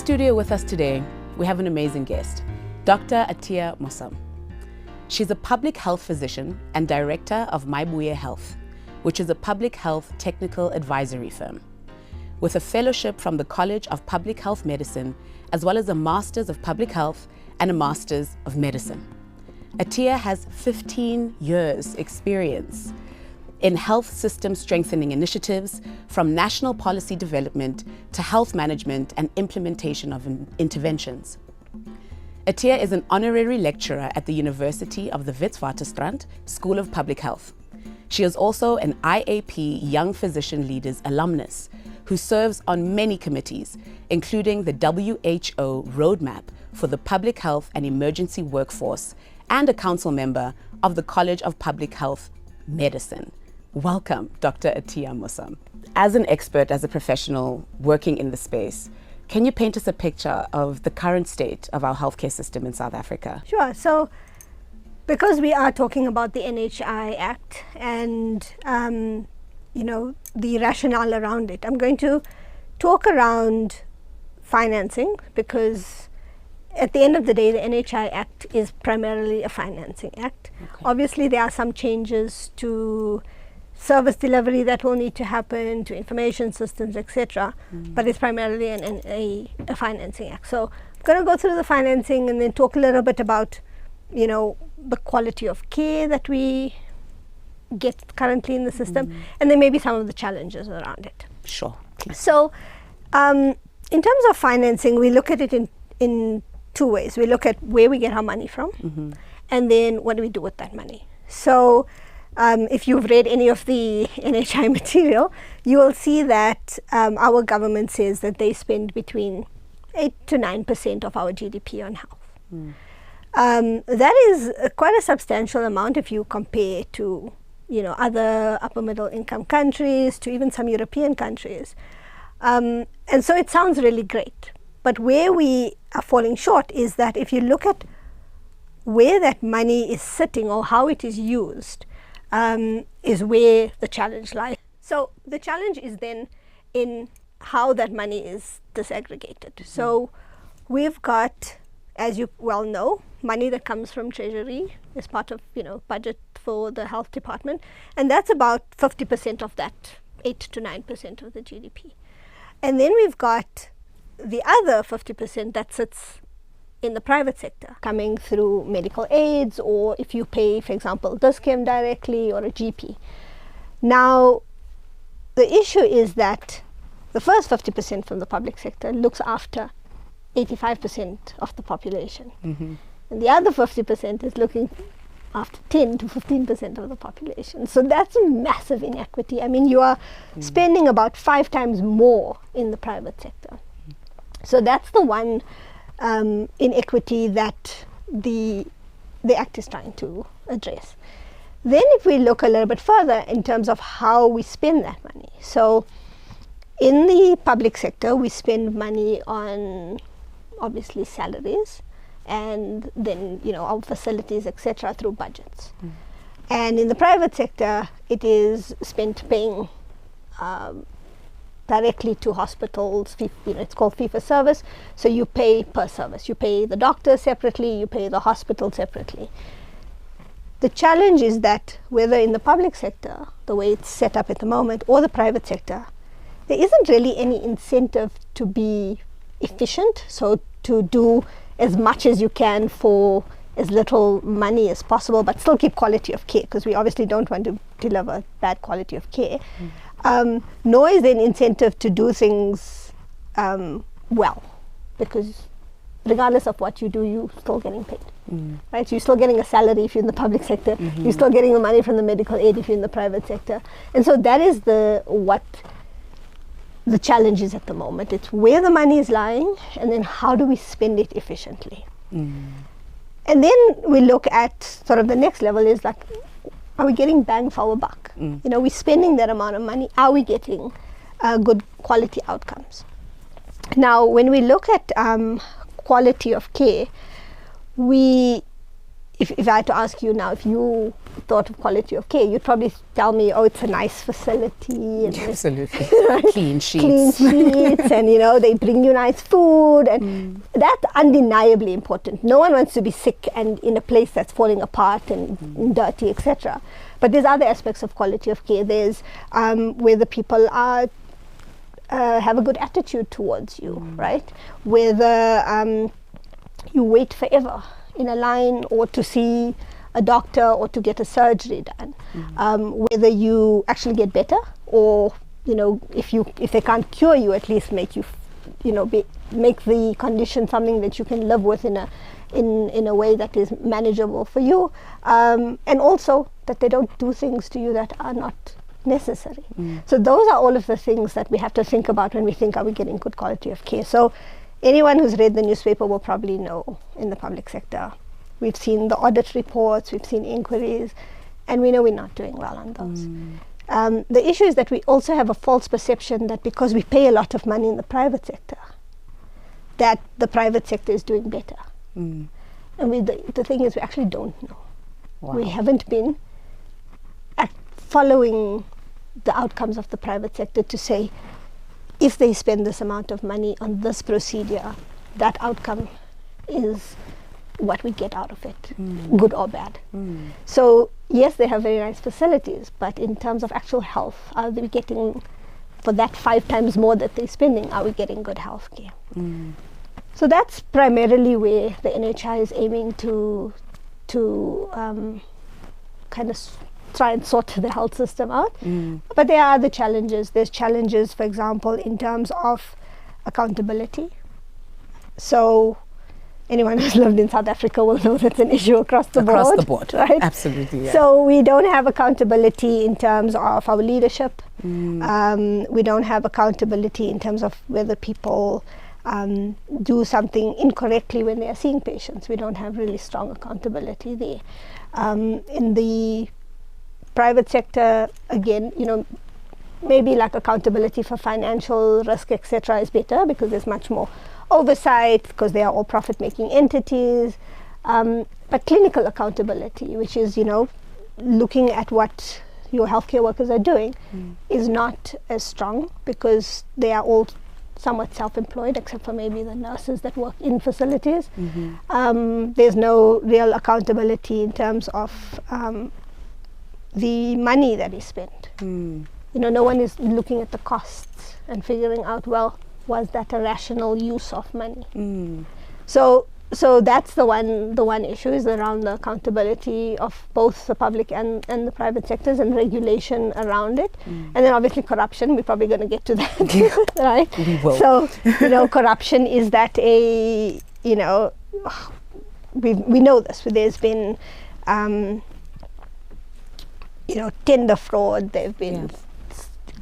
studio with us today, we have an amazing guest, Dr. Atiya Mosam. She's a public health physician and director of Mayibuye Health, which is a public health technical advisory firm. With a fellowship from the College of Public Health Medicine, as well as a Master's of Public Health and a Master's of Medicine. Atiya has 15 years experience in health system strengthening initiatives, from national policy development to health management and implementation of interventions. Atiya is an honorary lecturer at the University of the Witwatersrand School of Public Health. She is also an IAP Young Physician Leaders alumnus who serves on many committees, including the WHO Roadmap for the Public Health and Emergency Workforce, and a council member of the College of Public Health Medicine. Welcome, Dr. Atiya Mosam. As an expert, as a professional working in the space, can you paint us a picture of the current state of our healthcare system in South Africa? Sure. So, because we are talking about the NHI Act and the rationale around it, I'm going to talk around financing, because at the end of the day, the NHI Act is primarily a financing act. Okay. Obviously, there are some changes to service delivery that will need to happen, to information systems, etc. But it's primarily a financing act. So I'm going to go through the financing and then talk a little bit about, the quality of care that we get currently in the system, and then maybe some of the challenges around it. Sure. So in terms of financing, we look at it in two ways. We look at where we get our money from, and then what do we do with that money. So if you've read any of the NHI material, you will see that our government says that they spend between 8 to 9% of our GDP on health. That is quite a substantial amount if you compare to other upper middle income countries, to even some European countries. And so it sounds really great. But where we are falling short is that if you look at where that money is sitting or how it is used, is where the challenge lies. So the challenge is then in how that money is disaggregated. So we've got, as you well know, money that comes from Treasury as part of budget for the health department, and that's about 50% of that 8 to 9% of the GDP. And then we've got the other 50% that sits in the private sector, coming through medical aids, or if you pay, for example, Dis-Chem directly or a GP. Now, the issue is that the first 50% from the public sector looks after 85% of the population. And the other 50% is looking after 10 to 15% of the population. So that's a massive inequity. I mean, you are spending about 5 times more in the private sector. So that's the one inequity that the Act is trying to address. Then if we look a little bit further in terms of how we spend that money. So in the public sector, we spend money on obviously salaries, and then our facilities, etc., through budgets. And in the private sector, it is spent paying directly to hospitals. It's called fee for service. So you pay per service. You pay the doctor separately, you pay the hospital separately. The challenge is that whether in the public sector, the way it's set up at the moment, or the private sector, there isn't really any incentive to be efficient, so to do as much as you can for as little money as possible, but still keep quality of care, because we obviously don't want to deliver bad quality of care. Nor is there an incentive to do things well, because regardless of what you do, you're still getting paid. Right? So you're still getting a salary if you're in the public sector. You're still getting the money from the medical aid if you're in the private sector. And so that is what the challenge is at the moment. It's where the money is lying, and then how do we spend it efficiently. And then we look at sort of the next level is like, are we getting bang for our buck? We're spending that amount of money. Are we getting good quality outcomes? Now, when we look at quality of care, we if I had to ask you now, if you thought of quality of care, you'd probably tell me, oh, it's a nice facility. And absolutely. right? Clean sheets. And, you know, they bring you nice food. And that's undeniably important. No one wants to be sick and in a place that's falling apart and dirty, etc. But there's other aspects of quality of care. There's where the people are have a good attitude towards you, right? Whether you wait forever in a line or to see a doctor or to get a surgery done, whether you actually get better, or, you know, if they can't cure you, at least make you, you know, make the condition something that you can live with in a way that is manageable for you, and also that they don't do things to you that are not necessary. So those are all of the things that we have to think about when we think, are we getting good quality of care? So anyone who's read the newspaper will probably know in the public sector, we've seen the audit reports, we've seen inquiries, and we know we're not doing well on those. The issue is that we also have a false perception that because we pay a lot of money in the private sector, that the private sector is doing better. And the thing is, we actually don't know. Wow. We haven't been following the outcomes of the private sector to say, if they spend this amount of money on this procedure, that outcome is what we get out of it, good or bad. So yes, they have very nice facilities, but in terms of actual health, are we getting, for that 5 times more that they're spending, are we getting good health care? So that's primarily where the NHI is aiming to kind of try and sort the health system out. But there are other challenges. There's challenges, for example, in terms of accountability. So anyone who's lived in South Africa will know that's an issue across the board. Across the board, right? Absolutely. Yeah. So we don't have accountability in terms of our leadership. We don't have accountability in terms of whether people do something incorrectly when they are seeing patients. We don't have really strong accountability there. In the private sector, again, you know, maybe like accountability for financial risk, etc., is better because there's much more oversight because they are all profit-making entities. But clinical accountability, which is, you know, looking at what your healthcare workers are doing, is not as strong because they are all somewhat self-employed, except for maybe the nurses that work in facilities. There's no real accountability in terms of the money that is spent. You know, no one is looking at the costs and figuring out, well, was that a rational use of money? So that's the one issue, is around the accountability of both the public and the private sectors, and regulation around it. And then obviously corruption, we're probably going to get to that, right? We will. So, you know, corruption, is that a, you know, we know this. There's been you know, tender fraud, there have been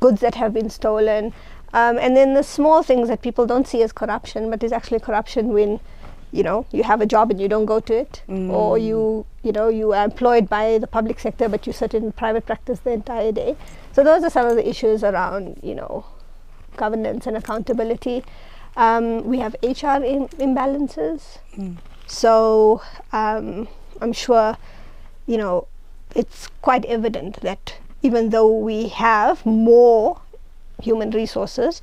goods that have been stolen, and then the small things that people don't see as corruption, but is actually corruption when, you know, you have a job and you don't go to it, or you know, you are employed by the public sector but you sit in private practice the entire day. So those are some of the issues around, you know, governance and accountability. We have HR imbalances. So I'm sure, you know, it's quite evident that even though we have more human resources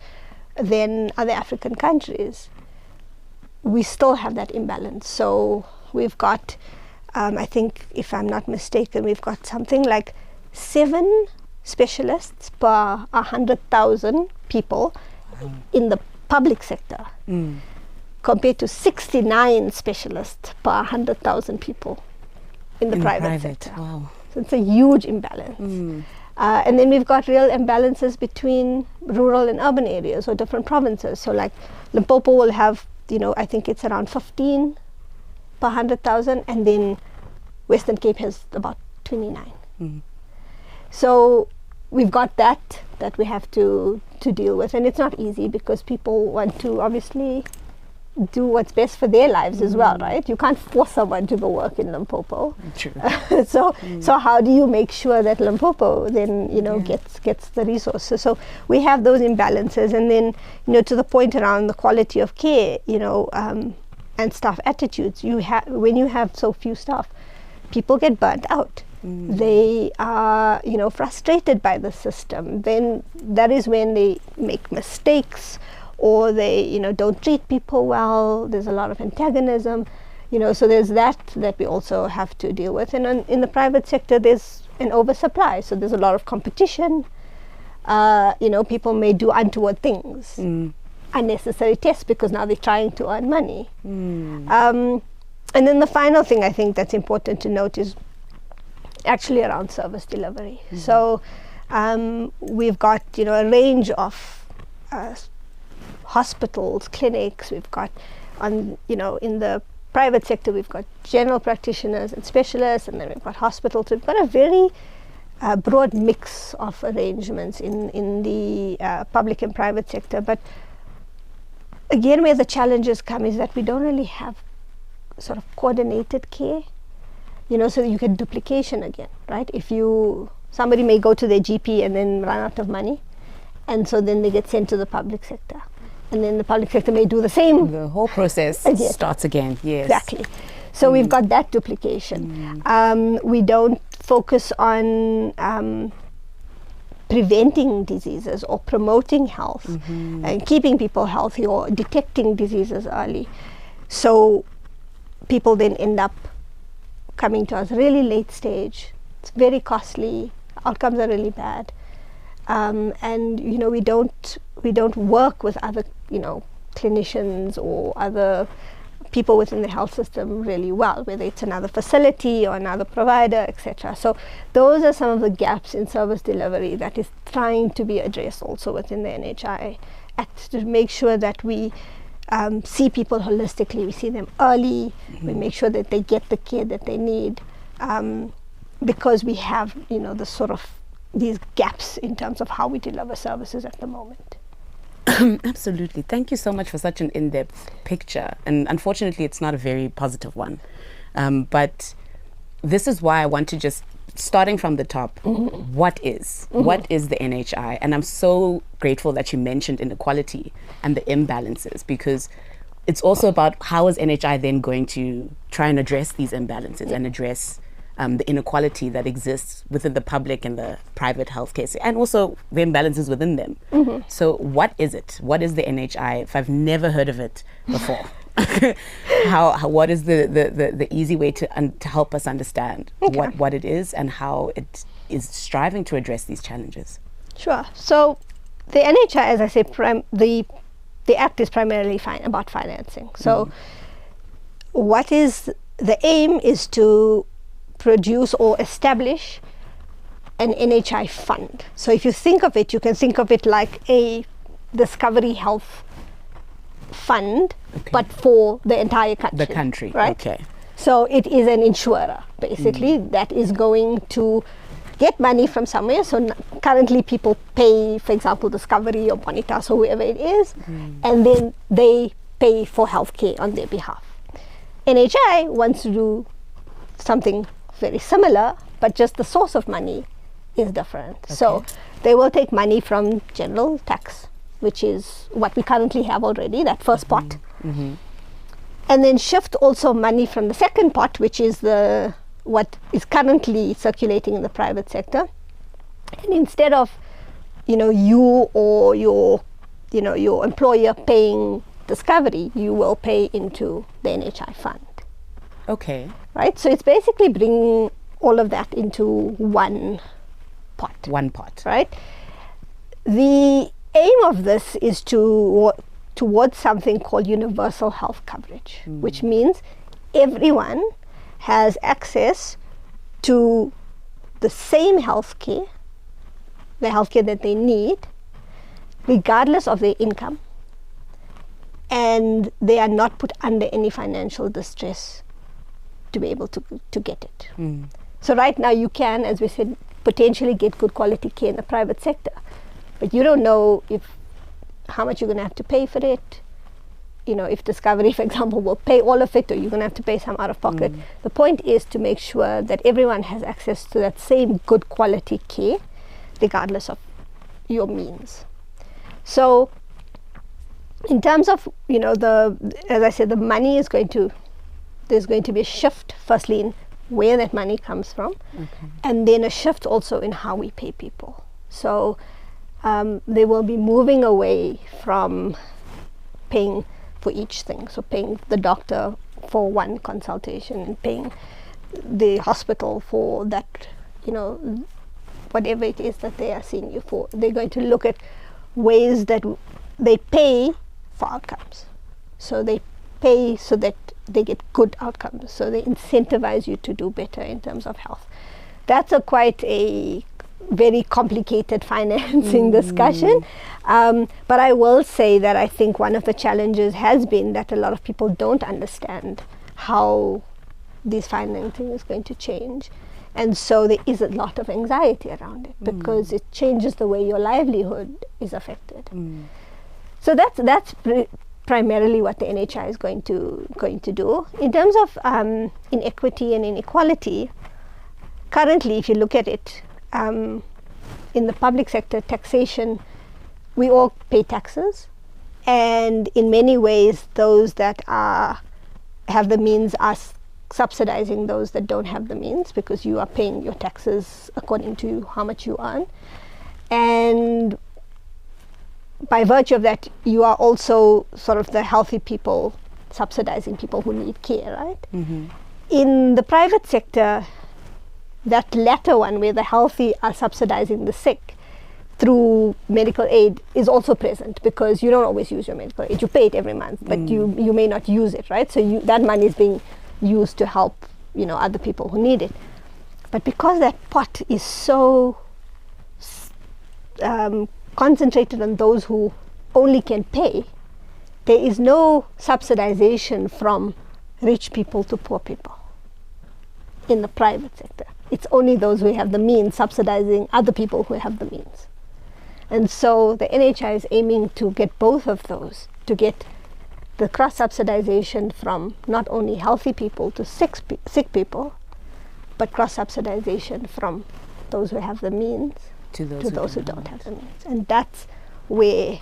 than other African countries, we still have that imbalance. So we've got, I think, if I'm not mistaken, we've got something like 7 specialists per 100,000 people in the public sector, compared to 69 specialists per 100,000 people in the private sector. Wow. So it's a huge imbalance. And then we've got real imbalances between rural and urban areas or different provinces. So like Limpopo will have, you know, I think it's around 15 per 100,000, and then Western Cape has about 29. So we've got that we have to deal with, and it's not easy because people want to obviously do what's best for their lives as well, right? You can't force someone to go work in Limpopo. True. So how do you make sure that Limpopo then, you know, gets the resources? So we have those imbalances, and then, you know, to the point around the quality of care, you know, and staff attitudes. When you have so few staff, people get burnt out. They are, frustrated by the system. Then that is when they make mistakes, or they, don't treat people well. There's a lot of antagonism, so there's that we also have to deal with. And in the private sector, there's an oversupply. So there's a lot of competition. People may do untoward things, unnecessary tests, because now they're trying to earn money. And then the final thing I think that's important to note is actually around service delivery. So we've got a range of hospitals, clinics. We've got in the private sector we've got general practitioners and specialists, and then we've got hospitals. So we've got a very broad mix of arrangements in the public and private sector. But again, where the challenges come is that we don't really have sort of coordinated care. So that you get duplication again, right? Somebody may go to their GP and then run out of money, and so then they get sent to the public sector, and then the public sector may do the same. The whole process starts again. Yes, exactly. So we've got that duplication. We don't focus on preventing diseases or promoting health and keeping people healthy or detecting diseases early. So people then end up coming to us really late stage. It's very costly. Outcomes are really bad, and we don't work with other clinicians or other people within the health system really well, whether it's another facility or another provider, etc. So those are some of the gaps in service delivery that is trying to be addressed also within the NHI Act, to make sure that we see people holistically, we see them early, we make sure that they get the care that they need, because we have the sort of these gaps in terms of how we deliver services at the moment. Absolutely. Thank you so much for such an in-depth picture. And unfortunately, it's not a very positive one. But this is why I want to just, starting from the top, what is the NHI? And I'm so grateful that you mentioned inequality and the imbalances, because it's also about how is NHI then going to try and address these imbalances and address the inequality that exists within the public and the private healthcare, and also the imbalances within them. So what is it? What is the NHI? If I've never heard of it before, what is the easy way to help us understand what it is and how it is striving to address these challenges? Sure. So the NHI, as I say, the Act is primarily about financing. So what is the aim is to produce or establish an NHI fund. So if you think of it, you can think of it like a Discovery Health fund, but for the entire country. The country, right? Okay. So it is an insurer, basically, that is going to get money from somewhere. So currently people pay, for example, Discovery or Bonitas or whoever it is, and then they pay for healthcare on their behalf. NHI wants to do something very similar, but just the source of money is different. Okay. So they will take money from general tax, which is what we currently have already, that first pot, and then shift also money from the second pot, which is what is currently circulating in the private sector. And instead of you or your employer paying Discovery, you will pay into the NHI fund. Okay. Right? So it's basically bringing all of that into one pot. One pot. Right? The aim of this is towards something called universal health coverage, which means everyone has access to the same healthcare, the healthcare that they need, regardless of their income, and they are not put under any financial distress to be able to get it. So right now you can, as we said, potentially get good quality care in the private sector, but you don't know how much you're going to have to pay for it. If Discovery, for example, will pay all of it, or you're going to have to pay some out of pocket. The point is to make sure that everyone has access to that same good quality care, regardless of your means. So in terms of, as I said, the money is there's going to be a shift, firstly in where that money comes from, and then a shift also in how we pay people. So they will be moving away from paying for each thing. So paying the doctor for one consultation and paying the hospital for that, whatever it is that they are seeing you for. They're going to look at ways that they pay for outcomes. So they pay so that they get good outcomes. So they incentivize you to do better in terms of health. That's quite a very complicated financing discussion. But I will say that I think one of the challenges has been that a lot of people don't understand how this financing is going to change. And so there is a lot of anxiety around it because it changes the way your livelihood is affected. So that's primarily what the NHI is going to do. In terms of inequity and inequality, currently, if you look at it, in the public sector, taxation, we all pay taxes, and in many ways, those that have the means are subsidizing those that don't have the means, because you are paying your taxes according to how much you earn. And by virtue of that, you are also sort of the healthy people subsidizing people who need care, right? In the private sector, that latter one, where the healthy are subsidizing the sick through medical aid, is also present, because you don't always use your medical aid. You pay it every month, but you may not use it, right? So that money is being used to help other people who need it. But because that pot is so concentrated on those who only can pay, there is no subsidization from rich people to poor people in the private sector. It's only those who have the means subsidizing other people who have the means. And so the NHI is aiming to get both of those, to get the cross-subsidization from not only healthy people to sick people, but cross-subsidization from those who have the means to those who don't have the means. And that's where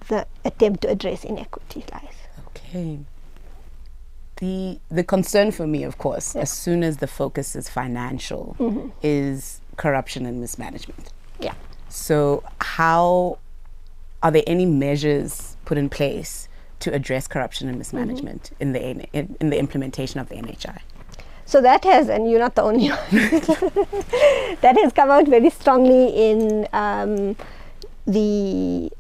the attempt to address inequity lies. Okay. The concern for me, of course, as soon as the focus is financial, is corruption and mismanagement. Yeah. So are there any measures put in place to address corruption and mismanagement in the implementation of the NHI? So that has, and you're not the only one, that has come out very strongly in the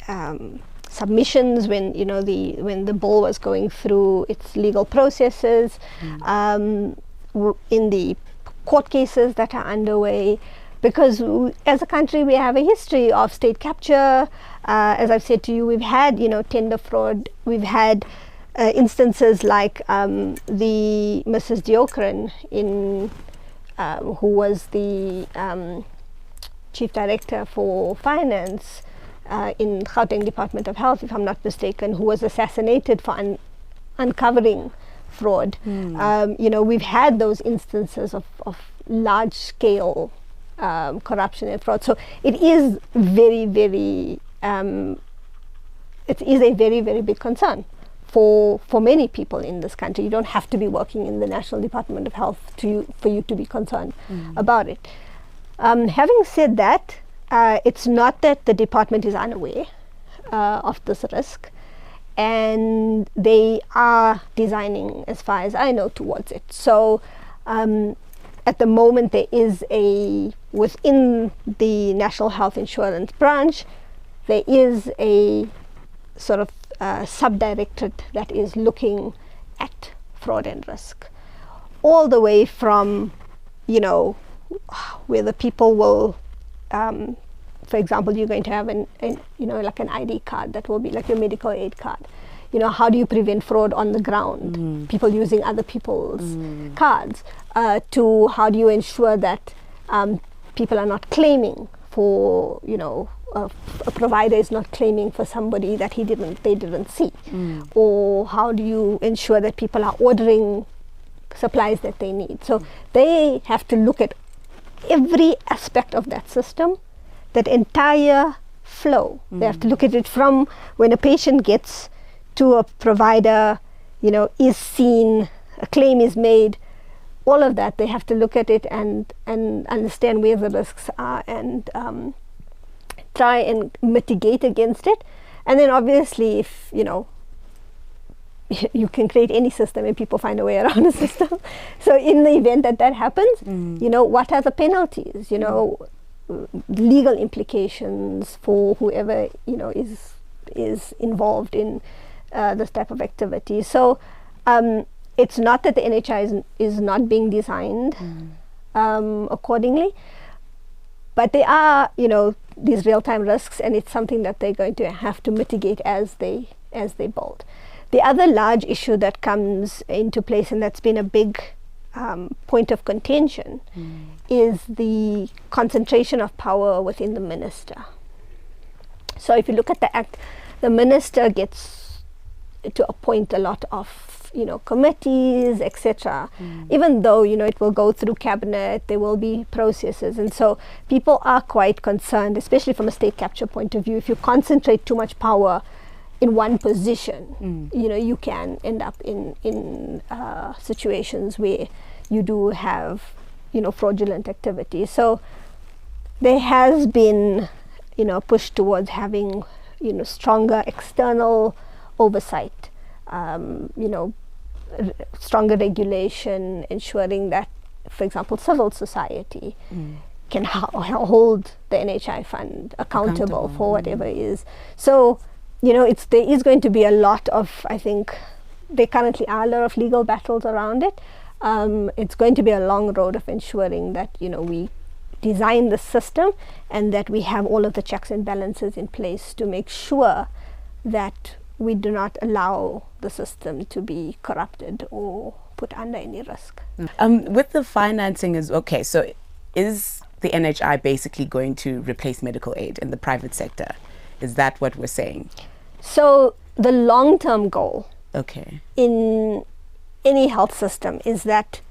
submissions when the bill was going through its legal processes, in the court cases that are underway, because as a country we have a history of state capture. As I've said to you, we've had tender fraud. We've had instances like the Mrs. Diokran who was the chief director for finance in Gauteng Department of Health, if I'm not mistaken, who was assassinated for uncovering fraud. We've had those instances of large scale corruption and fraud. So it is very, very it is a very, very big concern for many people in this country. You don't have to be working in the National Department of Health for you to be concerned about it. Having said that, it's not that the department is unaware of this risk, and they are designing, as far as I know, towards it. So at the moment there is within the National Health Insurance branch, there is a sort of sub-directorate that is looking at fraud and risk, all the way from where the people will for example, you're going to have like an ID card that will be like your medical aid card. How do you prevent fraud on the ground, people using other people's cards, to how do you ensure that people are not claiming for, a provider is not claiming for somebody that they didn't see, or how do you ensure that people are ordering supplies that they need. So they have to look at every aspect of that system, that entire flow. They have to look at it from when a patient gets to a provider, is seen, a claim is made, all of that, they have to look at it and understand where the risks are and try and mitigate against it. And then obviously, if you can create any system and people find a way around the system. So in the event that that happens, what are the penalties? Legal implications for whoever is involved in this type of activity. So it's not that the NHI is not being designed accordingly, but there are these real-time risks, and it's something that they're going to have to mitigate as they build. The other large issue that comes into place, and that's been a big point of contention, is the concentration of power within the minister. So if you look at the Act, the minister gets to appoint a lot of committees, etc. Even though it will go through cabinet, there will be processes, and so people are quite concerned, especially from a state capture point of view. If you concentrate too much power in one position, you can end up in situations where you do have fraudulent activity. So there has been push towards having stronger external oversight, stronger regulation, ensuring that, for example, civil society can hold the NHI fund accountable for whatever is. So there is going to be a lot of, I think, there currently are a lot of legal battles around it. It's going to be a long road of ensuring that we design the system and that we have all of the checks and balances in place to make sure that we do not allow the system to be corrupted or put under any risk. With the financing so is the NHI basically going to replace medical aid in the private sector? Is that what we're saying? So the long-term goal in any health system is that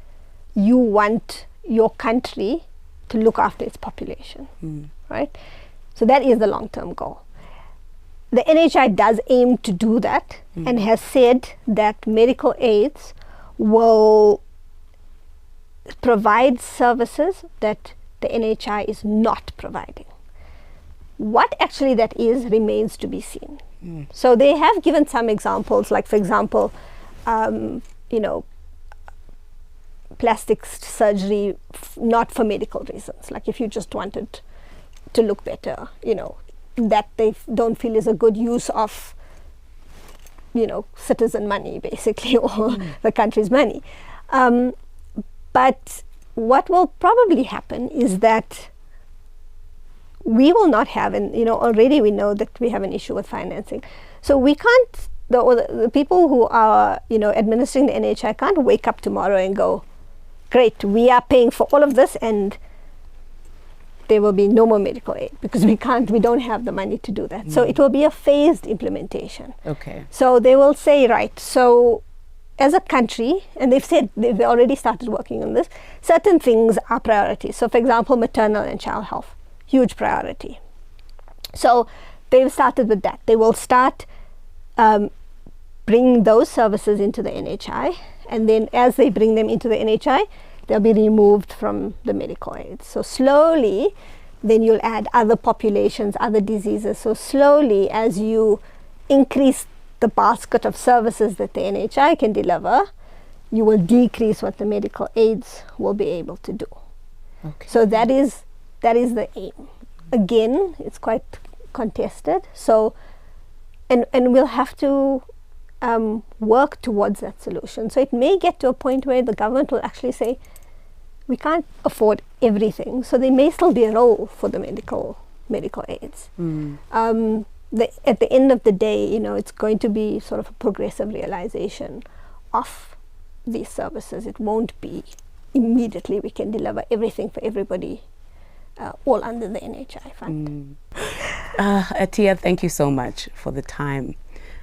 you want your country to look after its population, right? So that is the long-term goal. The NHI does aim to do that and has said that medical aids will provide services that the NHI is not providing. What actually that is remains to be seen. So they have given some examples, like for example, plastic surgery not for medical reasons, like if you just wanted to look better, that they don't feel is a good use of citizen money basically, or the country's money. But what will probably happen is that we will not have, and already we know that we have an issue with financing. So we can't, the people who are administering the NHI can't wake up tomorrow and go, great, we are paying for all of this and there will be no more medical aid, because we don't have the money to do that. So it will be a phased implementation. So they will say, right, so as a country, and they've said they've already started working on this, certain things are priorities. So for example, maternal and child health, huge priority. So they've started with that. They will start bringing those services into the NHI, and then as they bring them into the NHI, they'll be removed from the medical aids. So slowly, then you'll add other populations, other diseases. So slowly, as you increase the basket of services that the NHI can deliver, you will decrease what the medical aids will be able to do. So that is the aim. Again, it's quite contested. So, and we'll have to work towards that solution. So it may get to a point where the government will actually say, we can't afford everything. So there may still be a role for the medical aids. At the end of the day, it's going to be sort of a progressive realization of these services. It won't be immediately we can deliver everything for everybody, all under the NHI fund. Atiya, thank you so much for the time.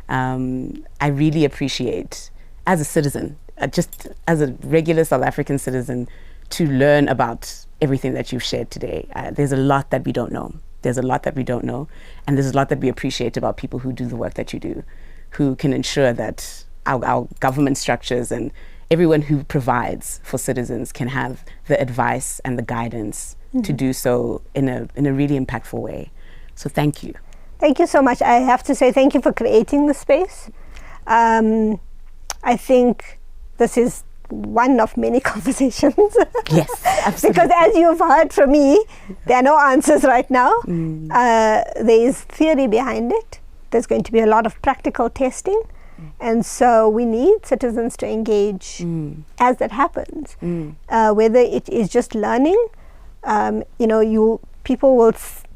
I really appreciate, as a citizen, just as a regular South African citizen, to learn about everything that you've shared today. There's a lot that we don't know. There's a lot that we don't know, and there's a lot that we appreciate about people who do the work that you do, who can ensure that our government structures and everyone who provides for citizens can have the advice and the guidance to do so in a really impactful way. So thank you. Thank you so much. I have to say thank you for creating the space. I think this is one of many conversations. Yes, absolutely. Because as you've heard from me, there are no answers right now. There is theory behind it. There's going to be a lot of practical testing. And so we need citizens to engage as that happens. Whether it is just learning, people will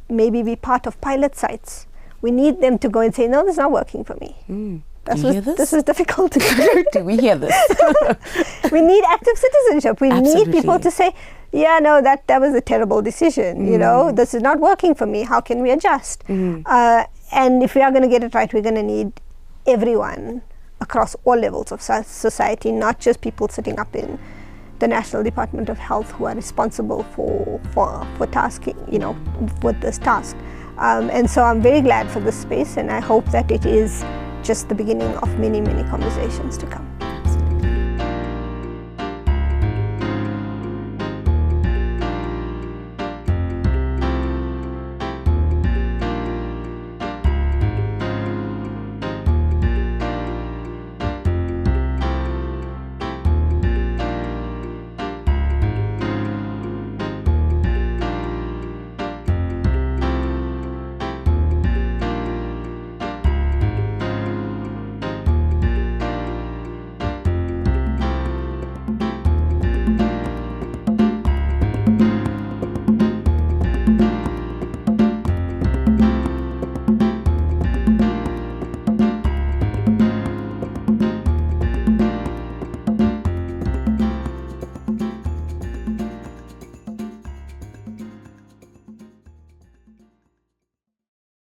maybe be part of pilot sites. We need them to go and say, no, this is not working for me. This is difficult. Do we hear this? We need active citizenship. We need people to say, yeah, no, that was a terrible decision. This is not working for me. How can we adjust? And if we are going to get it right, we're going to need everyone across all levels of society, not just people sitting up in the National Department of Health who are responsible for tasking, with this task. And so I'm very glad for this space, and I hope that it is just the beginning of many, many conversations to come.